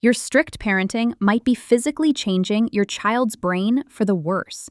Your strict parenting might be physically changing your child's brain for the worse.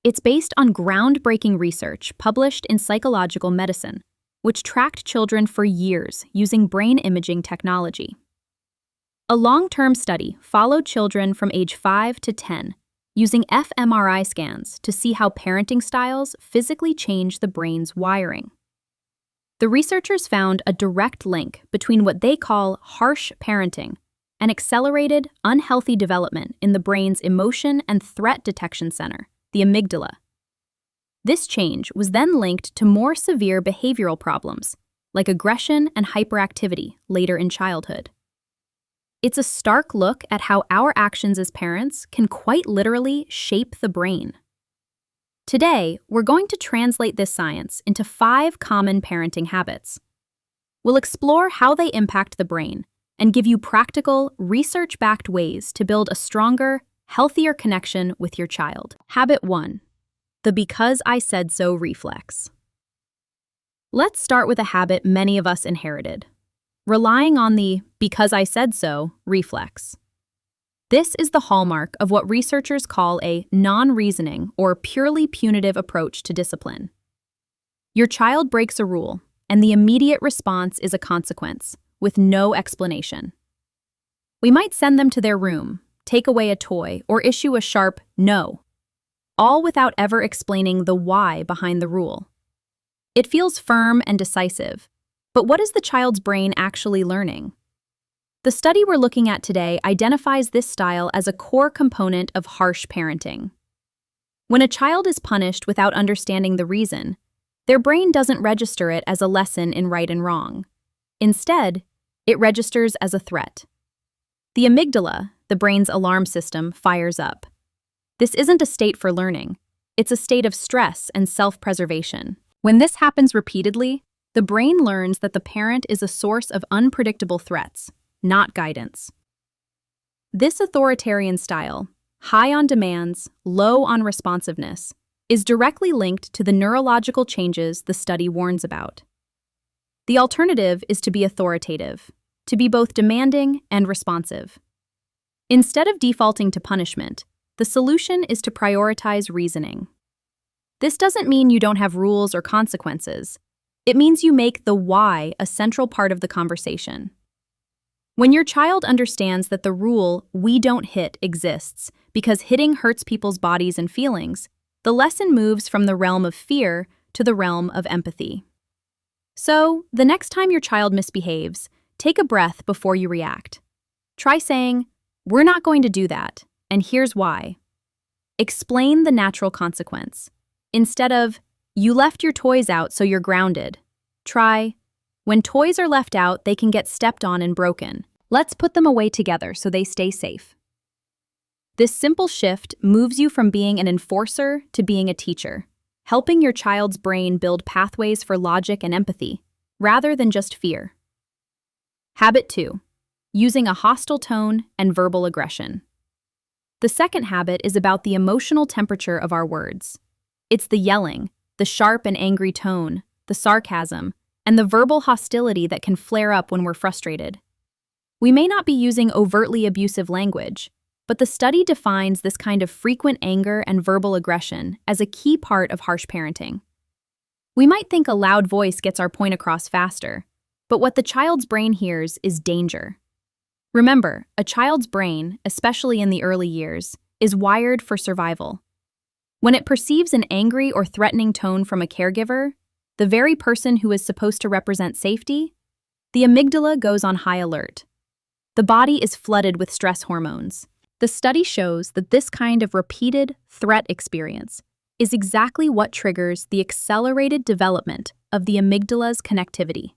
It's based on groundbreaking research published in Psychological Medicine, which tracked children for years using brain imaging technology. A long-term study followed children from age 5 to 10 using fMRI scans to see how parenting styles physically change the brain's wiring. The researchers found a direct link between what they call harsh parenting and accelerated, unhealthy development in the brain's emotion and threat detection center, the amygdala. This change was then linked to more severe behavioral problems, like aggression and hyperactivity later in childhood. It's a stark look at how our actions as parents can quite literally shape the brain. Today, we're going to translate this science into 5 common parenting habits. We'll explore how they impact the brain and give you practical, research-backed ways to build a stronger, healthier connection with your child. Habit 1. The because I said so reflex. Let's start with a habit many of us inherited: relying on the because I said so reflex. This is the hallmark of what researchers call a non-reasoning or purely punitive approach to discipline. Your child breaks a rule, and the immediate response is a consequence, with no explanation. We might send them to their room, take away a toy, or issue a sharp no, all without ever explaining the why behind the rule. It feels firm and decisive, but what is the child's brain actually learning? The study we're looking at today identifies this style as a core component of harsh parenting. When a child is punished without understanding the reason, their brain doesn't register it as a lesson in right and wrong. Instead, it registers as a threat. The amygdala, the brain's alarm system, fires up. This isn't a state for learning. It's a state of stress and self-preservation. When this happens repeatedly, the brain learns that the parent is a source of unpredictable threats, not guidance. This authoritarian style, high on demands, low on responsiveness, is directly linked to the neurological changes the study warns about. The alternative is to be authoritative, to be both demanding and responsive. Instead of defaulting to punishment, the solution is to prioritize reasoning. This doesn't mean you don't have rules or consequences. It means you make the why a central part of the conversation. When your child understands that the rule "we don't hit" exists because hitting hurts people's bodies and feelings, the lesson moves from the realm of fear to the realm of empathy. So, the next time your child misbehaves, take a breath before you react. Try saying, "We're not going to do that, and here's why." Explain the natural consequence. Instead of, "You left your toys out, so you're grounded," try, "When toys are left out, they can get stepped on and broken. Let's put them away together so they stay safe." This simple shift moves you from being an enforcer to being a teacher, helping your child's brain build pathways for logic and empathy, rather than just fear. Habit 2. Using a hostile tone and verbal aggression. The second habit is about the emotional temperature of our words. It's the yelling, the sharp and angry tone, the sarcasm, and the verbal hostility that can flare up when we're frustrated. We may not be using overtly abusive language, but the study defines this kind of frequent anger and verbal aggression as a key part of harsh parenting. We might think a loud voice gets our point across faster, but what the child's brain hears is danger. Remember, a child's brain, especially in the early years, is wired for survival. When it perceives an angry or threatening tone from a caregiver, the very person who is supposed to represent safety, the amygdala goes on high alert. The body is flooded with stress hormones. The study shows that this kind of repeated threat experience is exactly what triggers the accelerated development of the amygdala's connectivity.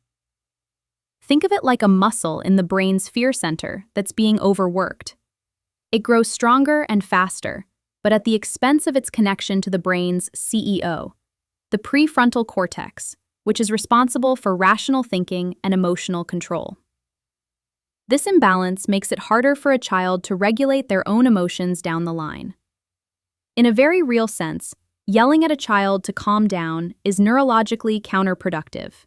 Think of it like a muscle in the brain's fear center that's being overworked. It grows stronger and faster, but at the expense of its connection to the brain's CEO, the prefrontal cortex, which is responsible for rational thinking and emotional control. This imbalance makes it harder for a child to regulate their own emotions down the line. In a very real sense, yelling at a child to calm down is neurologically counterproductive.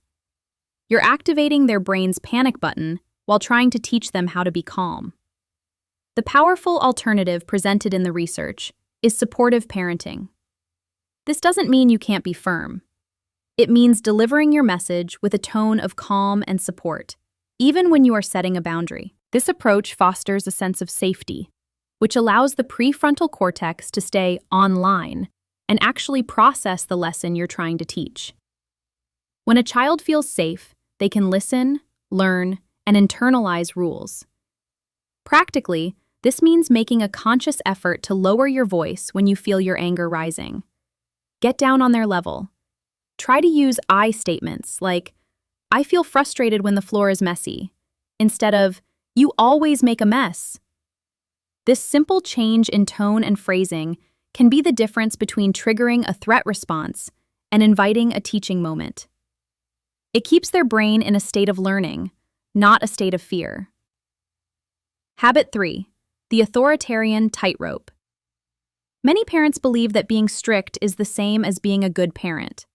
You're activating their brain's panic button while trying to teach them how to be calm. The powerful alternative presented in the research is supportive parenting. This doesn't mean you can't be firm. It means delivering your message with a tone of calm and support, even when you are setting a boundary. This approach fosters a sense of safety, which allows the prefrontal cortex to stay online and actually process the lesson you're trying to teach. When a child feels safe, they can listen, learn, and internalize rules. Practically, this means making a conscious effort to lower your voice when you feel your anger rising. Get down on their level. Try to use I statements like, "I feel frustrated when the floor is messy," instead of, "You always make a mess." This simple change in tone and phrasing can be the difference between triggering a threat response and inviting a teaching moment. It keeps their brain in a state of learning, not a state of fear. Habit 3. The authoritarian tightrope. Many parents believe that being strict is the same as being a good parent.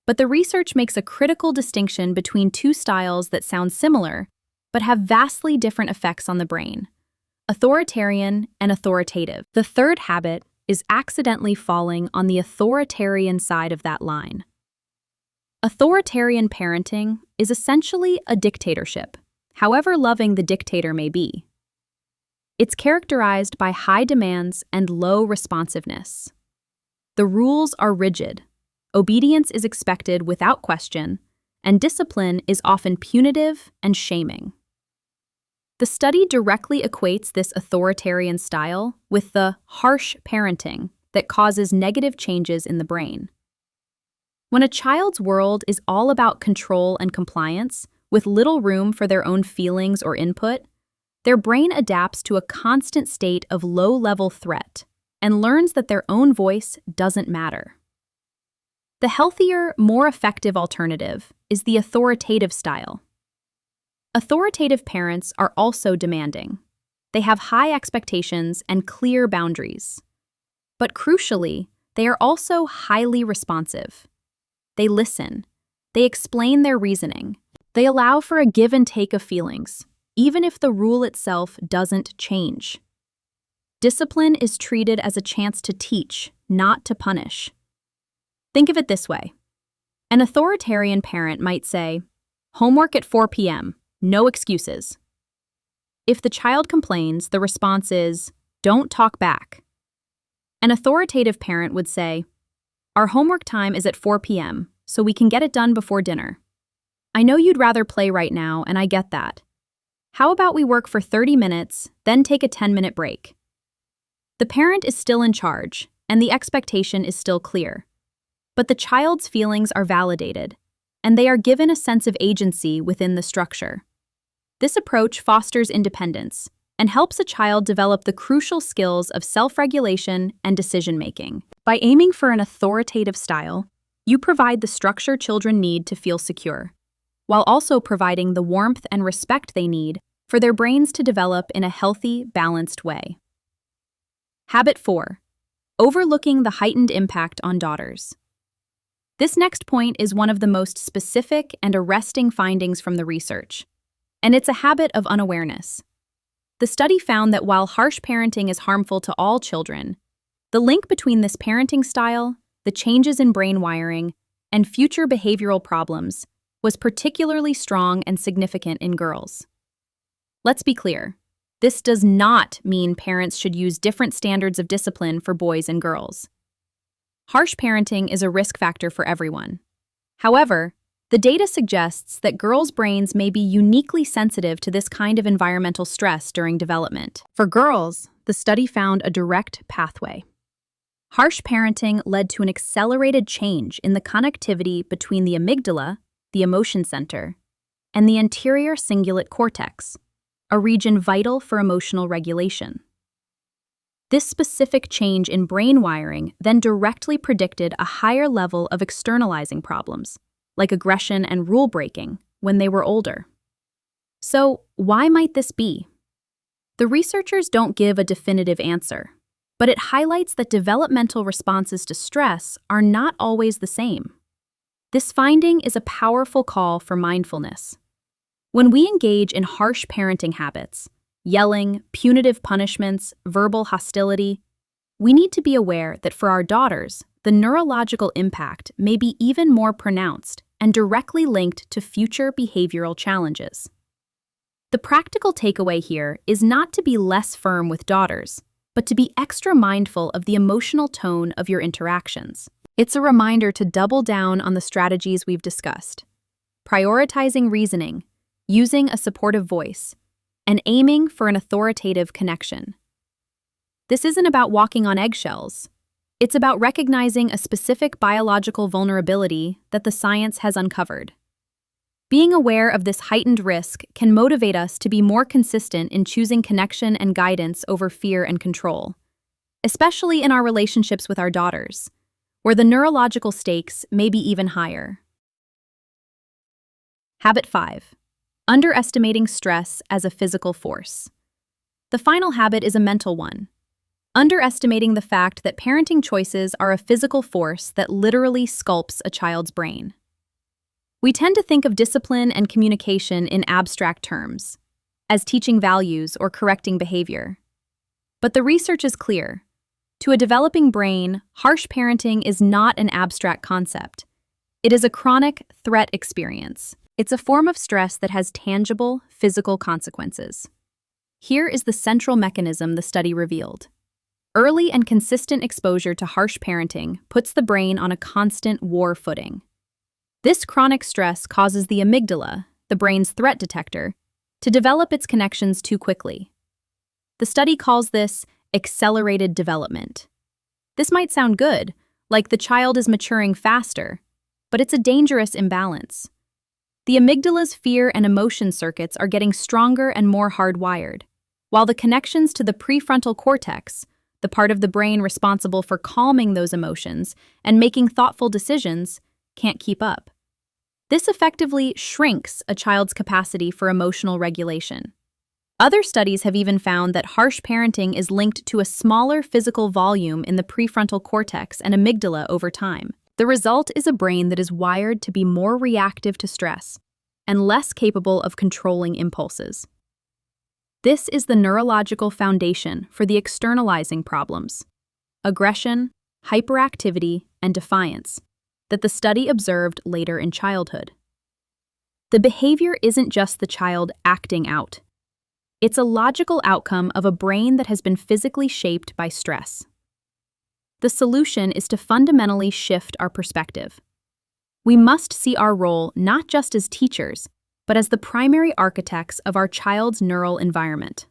But the research makes a critical distinction between two styles that sound similar, but have vastly different effects on the brain: authoritarian and authoritative. The third habit is accidentally falling on the authoritarian side of that line. Authoritarian parenting is essentially a dictatorship, however loving the dictator may be. It's characterized by high demands and low responsiveness. The rules are rigid, obedience is expected without question, and discipline is often punitive and shaming. The study directly equates this authoritarian style with the harsh parenting that causes negative changes in the brain. When a child's world is all about control and compliance, with little room for their own feelings or input, their brain adapts to a constant state of low-level threat and learns that their own voice doesn't matter. The healthier, more effective alternative is the authoritative style. Authoritative parents are also demanding. They have high expectations and clear boundaries. But crucially, they are also highly responsive. They listen. They explain their reasoning. They allow for a give and take of feelings, even if the rule itself doesn't change. Discipline is treated as a chance to teach, not to punish. Think of it this way. An authoritarian parent might say, "Homework at 4 p.m., no excuses." If the child complains, the response is, "Don't talk back." An authoritative parent would say, "Our homework time is at 4 p.m., so we can get it done before dinner. I know you'd rather play right now, and I get that. How about we work for 30 minutes, then take a 10-minute break?" The parent is still in charge, and the expectation is still clear. But the child's feelings are validated, and they are given a sense of agency within the structure. This approach fosters independence and helps a child develop the crucial skills of self-regulation and decision-making. By aiming for an authoritative style, you provide the structure children need to feel secure, while also providing the warmth and respect they need for their brains to develop in a healthy, balanced way. Habit 4. Overlooking the heightened impact on daughters. This next point is one of the most specific and arresting findings from the research, and it's a habit of unawareness. The study found that while harsh parenting is harmful to all children, the link between this parenting style, the changes in brain wiring, and future behavioral problems was particularly strong and significant in girls. Let's be clear. This does not mean parents should use different standards of discipline for boys and girls. Harsh parenting is a risk factor for everyone. However, the data suggests that girls' brains may be uniquely sensitive to this kind of environmental stress during development. For girls, the study found a direct pathway. Harsh parenting led to an accelerated change in the connectivity between the amygdala, the emotion center, and the anterior cingulate cortex, a region vital for emotional regulation. This specific change in brain wiring then directly predicted a higher level of externalizing problems, like aggression and rule breaking, when they were older. So, why might this be? The researchers don't give a definitive answer, but it highlights that developmental responses to stress are not always the same. This finding is a powerful call for mindfulness. When we engage in harsh parenting habits, yelling, punitive punishments, verbal hostility. We need to be aware that for our daughters, the neurological impact may be even more pronounced and directly linked to future behavioral challenges. The practical takeaway here is not to be less firm with daughters, but to be extra mindful of the emotional tone of your interactions. It's a reminder to double down on the strategies we've discussed, prioritizing reasoning, using a supportive voice, and aiming for an authoritative connection. This isn't about walking on eggshells. It's about recognizing a specific biological vulnerability that the science has uncovered. Being aware of this heightened risk can motivate us to be more consistent in choosing connection and guidance over fear and control, especially in our relationships with our daughters, where the neurological stakes may be even higher. Habit 5. Underestimating stress as a physical force. The final habit is a mental one. Underestimating the fact that parenting choices are a physical force that literally sculpts a child's brain. We tend to think of discipline and communication in abstract terms, as teaching values or correcting behavior. But the research is clear. To a developing brain, harsh parenting is not an abstract concept. It is a chronic threat experience. It's a form of stress that has tangible, physical consequences. Here is the central mechanism the study revealed. Early and consistent exposure to harsh parenting puts the brain on a constant war footing. This chronic stress causes the amygdala, the brain's threat detector, to develop its connections too quickly. The study calls this accelerated development. This might sound good, like the child is maturing faster, but it's a dangerous imbalance. The amygdala's fear and emotion circuits are getting stronger and more hardwired, while the connections to the prefrontal cortex, the part of the brain responsible for calming those emotions and making thoughtful decisions, can't keep up. This effectively shrinks a child's capacity for emotional regulation. Other studies have even found that harsh parenting is linked to a smaller physical volume in the prefrontal cortex and amygdala over time. The result is a brain that is wired to be more reactive to stress and less capable of controlling impulses. This is the neurological foundation for the externalizing problems, aggression, hyperactivity, and defiance, that the study observed later in childhood. The behavior isn't just the child acting out. It's a logical outcome of a brain that has been physically shaped by stress. The solution is to fundamentally shift our perspective. We must see our role not just as teachers, but as the primary architects of our child's neural environment.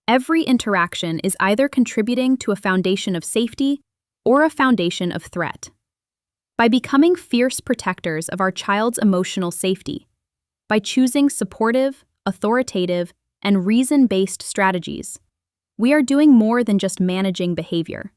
Every interaction is either contributing to a foundation of safety or a foundation of threat. By becoming fierce protectors of our child's emotional safety, by choosing supportive, authoritative, and reason-based strategies, we are doing more than just managing behavior.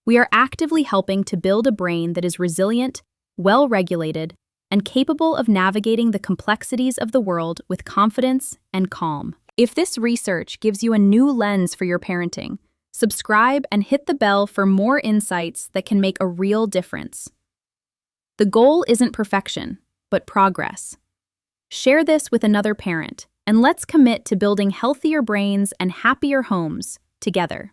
We are actively helping to build a brain that is resilient, well-regulated, and capable of navigating the complexities of the world with confidence and calm. If this research gives you a new lens for your parenting, subscribe and hit the bell for more insights that can make a real difference. The goal isn't perfection, but progress. Share this with another parent, and let's commit to building healthier brains and happier homes together.